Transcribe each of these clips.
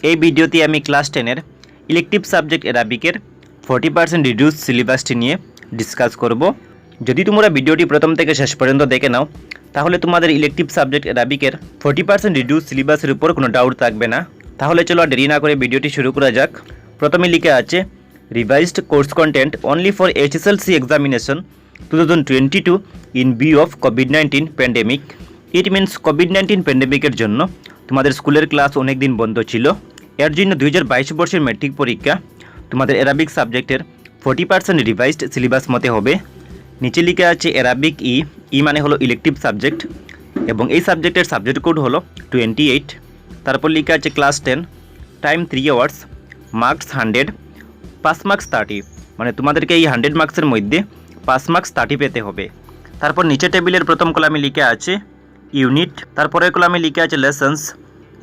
এই ভিডিওতে আমি ক্লাস 10 ইলেকটিভ সাবজেক্ট অ্যারাবিকের 40% রিডিউস সিলেবাসটি নিয়ে ডিসকাস করব। যদি তোমরা ভিডিওটি প্রথম থেকে শেষ পর্যন্ত দেখে নাও তাহলে তোমাদের ইলেকটিভ সাবজেক্ট অ্যারাবিকের 40% রিডিউস সিলেবাসের উপর কোনো ডাউট থাকবে না। তাহলে চলো দেরি না করে ভিডিওটি শুরু করা যাক। প্রথমে লিখে আছে revised course content only for HSLC examination 2022 in view of COVID-19 pandemic. It means COVID-19 প্যান্ডেমিকের জন্য তোমাদের স্কুলের ক্লাস অনেক দিন বন্ধ ছিল। এর জন্য 2022 বর্ষের ম্যাট্রিক পরীক্ষা তোমাদের অ্যারাবিক সাবজেক্টের 40% রিভাইজড সিলেবাস মতে হবে। নিচে লিখে আছে অ্যারাবিক ই মানে হলো ইলেকটিভ সাবজেক্ট এবং এই সাবজেক্টের সাবজেক্ট কোড হলো 28। তারপর লিখে আছে class 10 time 3 hours marks 100 5 marks 30, মানে তোমাদেরকে এই 100 মার্কসের মধ্যে 5 মার্কস 30 পেতে হবে। তারপর নিচে টেবিলের প্রথম কলামে লিখে আছে ইউনিট, তারপরের কলামে লিখে আছে লেসন্স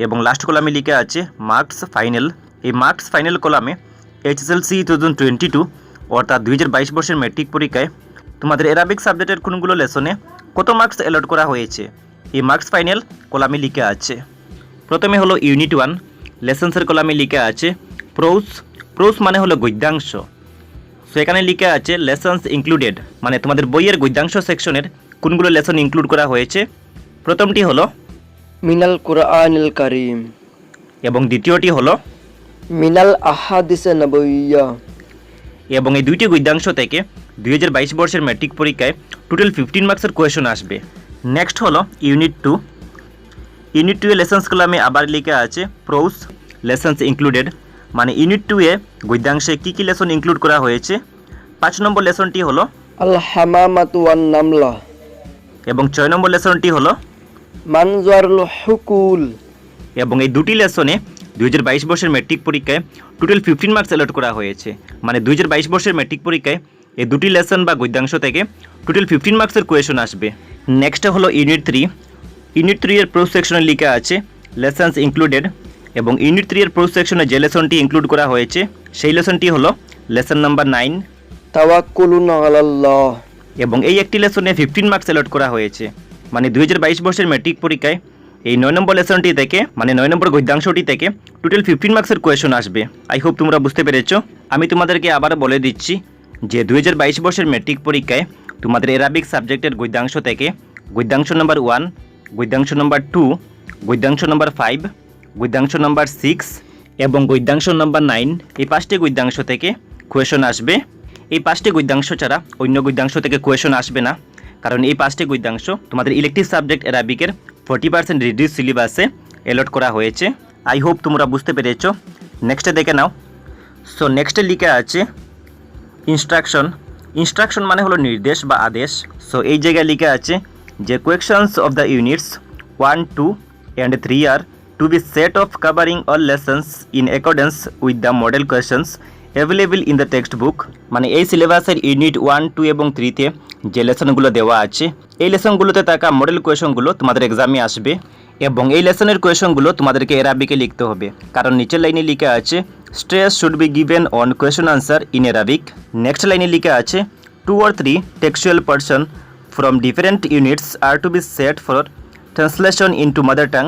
এবং লাস্ট কলামে লিখে আছে মার্কস ফাইনাল। এই মার্কস ফাইনাল কলামে HSLC 2022 অর্থাৎ 2022 বর্ষের ম্যাট্রিক পরীক্ষায় তোমাদের অ্যারাবিক সাবজেক্টের কোনগুলো লেসনে কত মার্কস অ্যালট করা হয়েছে এই মার্কস ফাইনাল কলামে লিখে আছে। প্রথমে হলো ইউনিট 1, লেসন্সের কলামে লিখে আছে প্রোস মানে হলো গদ্যাংশ। সো এখানে লিখে আছে লেসন্স ইনক্লুডেড, মানে তোমাদের বইয়ের গদ্যাংশ সেকশনের কোনগুলো লেসন ইনক্লুড করা হয়েছে। প্রথমটি হলো মিনাল কুরআনিল কারীম এবং দ্বিতীয়টি হলো মিনাল আহাদিসে নববিয়্যা। এবং এই দুইটি গদ্যাংশ থেকে 2022 বর্ষের ম্যাট্রিক পরীক্ষায় টোটাল 15 মার্কসের কোয়েশন আসবে। নেক্সট হলো ইউনিট 2, ইউনিট 2 এ লেসন্স কলামে আবার লিখে আছে প্রোস লেসন্স ইনক্লুডেড, মানে ইউনিট 2 এ গদ্যাংশে কী কী লেসন ইনক্লুড করা হয়েছে। 5 নম্বর লেসনটি হলো আল হামামাতু ওয়ান নামলা এবং 6 নম্বর লেসনটি হলো মানজারুল হুকুল। এবং এই দুটি লেসনে 2022 বর্ষের ম্যাট্রিক পরীক্ষায় টোটাল 15 মার্কস অ্যালট করা হয়েছে, মানে 2022 বর্ষের ম্যাট্রিক পরীক্ষায় এই দুটি লেসন বা গদ্যাংশ থেকে টোটাল 15 মার্কসের কোয়েশন আসবে। নেক্সট হলো ইউনিট 3, ইউনিট 3 এর প্রোস সেকশনে লেখা আছে লেসন্স ইনক্লুডেড এবং ইউনিট 3 এর প্রোস সেকশনে যে লেসনটি ইনক্লুড করা হয়েছে সেই লেসনটি হলো লেসন নাম্বার 9 তাওয়াক্কুলুন আলাল্লাহ। এবং এই একটি লেসনে 15 মার্কস অ্যালট করা হয়েছে, মানে 2022 বর্ষের ম্যাট্রিক পরীক্ষায় এই 9 নম্বর লেসনটি থেকে, মানে 9 নম্বর গদ্যাংশটি থেকে টোটাল 15 মার্কসের কোয়েশন আসবে। আই হোপ তোমরা বুঝতে পেরেছো। আমি তোমাদেরকে আবার বলে দিচ্ছি যে 2022 বর্ষের ম্যাট্রিক পরীক্ষায় তোমাদের অ্যারাবিক সাবজেক্টের গদ্যাংশ থেকে গদ্যাংশ নম্বর 1, গদ্যাংশ নম্বর 2, গদ্যাংশ নম্বর 5, গদ্যাংশ নম্বর 6 এবং গদ্যাংশ নম্বর 9 এই 5টি গদ্যাংশ থেকে কোয়েশন আসবে। এই 5টি গদ্যাংশ ছাড়া অন্য গদ্যাংশ থেকে কোয়েশন আসবে না, কারণ এই 5টি গদ্যাংশ তোমাদের ইলেকটিভ সাবজেক্ট অ্যারাবিকের 40% রিডিউস সিলেবাসে অ্যালট করা হয়েছে। আই হোপ তোমরা বুঝতে পেরেছো। নেক্সটে দেখে নাও। সো নেক্সটে লিখে আছে ইনস্ট্রাকশন মানে হলো নির্দেশ বা আদেশ। সো এই জায়গায় লিখে আছে যে questions of the units 1, 2 and 3 are to be set of covering all lessons in accordance with the model questions available in the text book. মানে এই সিলেবাসের ইউনিট 1, 2 এবং 3-তে যে লেসনগুলো দেওয়া আছে এই লেসনগুলোতে থাকা মডেল কোয়েশনগুলো তোমাদের এক্সামে আসবে এবং এই লেসনের কোয়েশনগুলো তোমাদেরকে অ্যারাবিকে লিখতে হবে, কারণ নিচের লাইনে লিখে আছে stress should be given on question answer in Arabic. Next লাইনে লিখে আছে 2 or 3 textual passage from different units are to be set for translation into mother tongue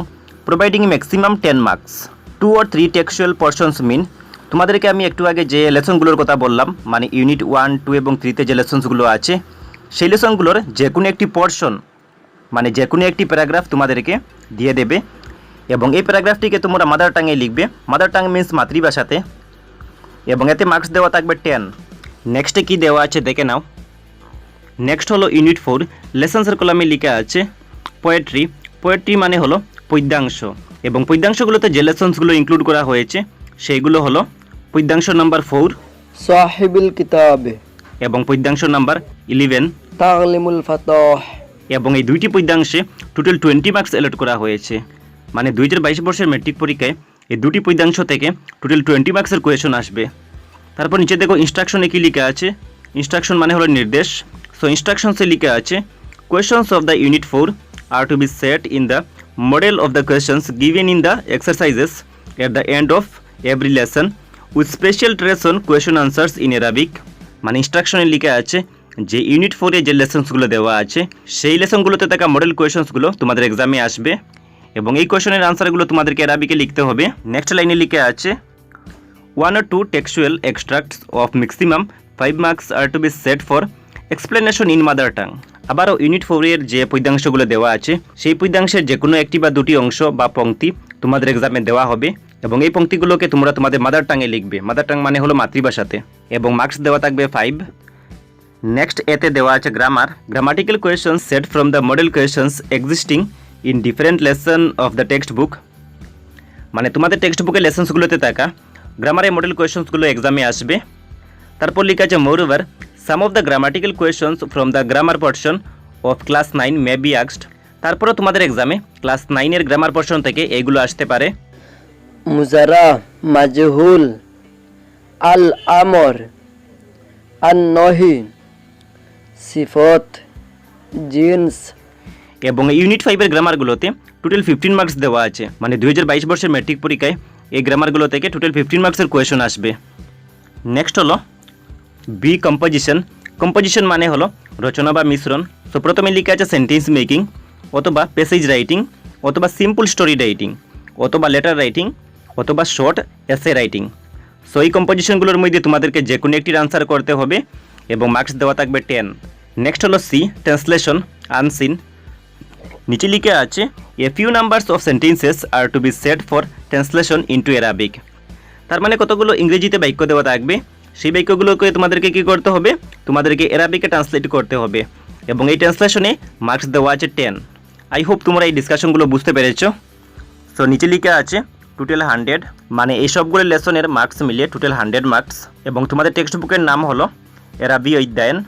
providing maximum 10 marks. 2 or 3 textual পার্সনস মিন, তোমাদেরকে আমি একটু আগে যে লেসনগুলোর কথা বললাম, মানে ইউনিট 1, 2 এবং 3-তে যে লেসনসগুলো আছে সেই লেসনগুলোর যে কোনো একটি পোর্শন, মানে যে কোনো একটি প্যারাগ্রাফ তোমাদেরকে দিয়ে দেবে এবং এই প্যারাগ্রাফটিকে তোমরা মাদার টাঙে লিখবে। মাদার টাং মিন্স মাতৃভাষাতে, এবং এতে মার্কস দেওয়া থাকবে 10। নেক্সটে কি দেওয়া আছে দেখে নাও। নেক্সট হলো ইউনিট 4, লেসন্সের কলামে লিখা আছে পোয়েট্রি মানে হলো পদ্যাংশ এবং পদ্যাংশগুলোতে যে লেসন্সগুলো ইনক্লুড করা হয়েছে সেইগুলো হলো পদ্যাংশ নাম্বার 4 সাহিবুল কিতাব এবং পদ্যাংশ নাম্বার 11 তাগলিমুল ফাতাহ। এবং এই দুইটি পদ্যাংশে টোটাল 20 মার্কস অ্যালট করা হয়েছে, মানে 2022 বর্ষের ম্যাট্রিক পরীক্ষায় এই দুটি পদ্যাংশ থেকে টোটাল 20 মার্কসের কোয়েশন আসবে। তারপর নিচে দেখো ইনস্ট্রাকশনে কি লেখা আছে। ইনস্ট্রাকশন মানে হলো নির্দেশ। সো ইনস্ট্রাকশনসে লেখা আছে questions of the unit 4 are to be set in the model of the questions given in the exercises at the end of every lesson with special stress on question answers in Arabic. মানে ইনস্ট্রাকশনে লেখা আছে যে unit 4-এ যে লেসনসগুলো দেওয়া আছে সেই লেসনগুলোতে থাকা মডেল কোয়েশনসগুলো তোমাদের এক্সামে আসবে এবং এই কোয়েশনের আনসারগুলো তোমাদেরকে অ্যারাবিকে লিখতে হবে। নেক্সট লাইনে লিখে আছে 1 or 2 textual extracts of maximum 5 marks are to be set for explanation in mother tongue। আবারও ইউনিট 4 এর যে পদ্যাংশগুলো দেওয়া আছে সেই পদ্যাংশের যে কোনো একটি বা দুটি অংশ বা পংক্তি তোমাদের এক্সামে দেওয়া হবে এবং এই পংক্তিগুলোকে তোমরা তোমাদের মাদার টাঙে লিখবে। মাদার টাং মানে হলো মাতৃভাষাতে, এবং মার্কস দেওয়া থাকবে 5। নেক্সট এতে দেওয়া আছে grammatical questions set from the model questions existing in different lesson of the text book. মানে তোমাদের টেক্সট বুকের লেসন্সগুলোতে থাকা গ্রামারের মডেল কোয়েশনসগুলো এক্সামে আসবে। তারপর লেখা আছে moreover some of the grammatical questions from the grammar portion of class 9 may be asked. তারপরও তোমাদের এক্সামে ক্লাস 9 এর গ্রামার পোর্শন থেকে এইগুলো আসতে পারে। মুজারা, মাজহুল, আল আমর, আন নহি, সিফত, জিন্স। এবং ইউনিট 5 এর গ্রামারগুলোতে টোটাল 15 মার্কস দেওয়া আছে। মানে 2022 বর্ষের ম্যাট্রিক পরীক্ষায় এই গ্রামারগুলো থেকে টোটাল 15 মার্কসের কোয়েশন আসবে। নেক্সট হলো বি কম্পোজিশন। কম্পোজিশন মানে হলো রচনা বা মিশ্রণ। তো প্রথমে লেখা আছে সেন্টেন্স মেকিং, অথবা প্যাসেজ রাইটিং, অথবা সিম্পল স্টোরি রাইটিং, অথবা লেটার রাইটিং, অথবা শর্ট এসে রাইটিং। সো এই কম্পোজিশনগুলোর মধ্যে তোমাদেরকে যে কোনো একটির আনসার করতে হবে এবং মার্কস দেওয়া থাকবে 10। নেক্সট হলো সি ট্রান্সলেশন আনসিন। নিচে লিখে আছে a few numbers of sentences are to be set for translation into Arabic. তার মানে কতগুলো ইংরেজিতে বাক্য দেওয়া থাকবে, সেই বাক্যগুলোকে তোমাদেরকে কী করতে হবে, তোমাদেরকে অ্যারাবিকে ট্রান্সলেট করতে হবে এবং এই ট্রান্সলেশনে মার্কস দেওয়া আছে 10। আই হোপ তোমরা এই ডিসকাশনগুলো বুঝতে পেরেছো। সো নিচে লিখে আছে টোটাল 100, মানে এই সবগুলো লেসনের মার্কস মিলিয়ে টোটাল 100 মার্কস। এবং তোমাদের টেক্সট বুকের নাম হলো অ্যারাবি অধ্যায়ন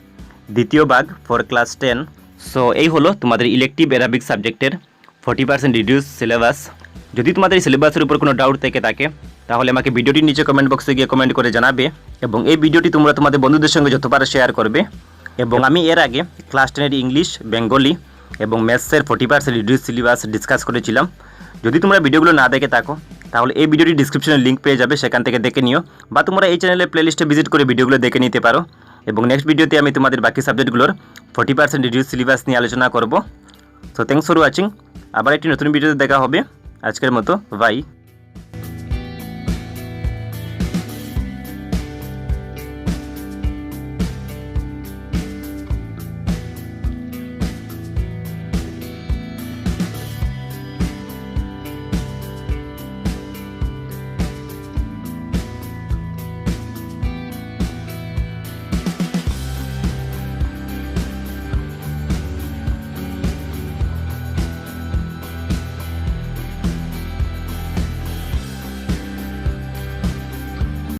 দ্বিতীয় ভাগ ফর ক্লাস 10। সো এই হলো তোমাদের ইলেকটিভ অ্যারাবিক সাবজেক্টের 40% রিডিউস সিলেবাস। যদি তোমাদের এই সিলেবাসের উপর কোনো ডাউট থেকে থাকে তাহলে আমাকে ভিডিওটির নিচে কমেন্ট বক্সে গিয়ে কমেন্ট করে জানাবে এবং এই ভিডিওটি তোমরা তোমাদের বন্ধুদের সঙ্গে যত পারো শেয়ার করবে। এবং আমি এর আগে ক্লাস 10 এর ইংলিশ, বেঙ্গলি এবং ম্যাথসের 40% রিডিউস সিলেবাস ডিসকাস করেছিলাম। যদি তোমরা ভিডিওগুলো না দেখে থাকো তাহলে এই ভিডিওটির ডিসক্রিপশনে লিঙ্ক পেয়ে যাবে, সেখান থেকে দেখে নিও, বা তোমরা এই চ্যানেলের প্লেলিস্টে ভিজিট করে ভিডিওগুলো দেখে নিতে পারো। এবং নেক্সট ভিডিওতে আমি তোমাদের বাকি সাবজেক্টগুলোর 40% রিডিউস সিলেবাস নিয়ে আলোচনা করব। So thanks for watching. আবার একটি নতুন ভিডিওতে দেখা হবে। আজকের মতো বাই।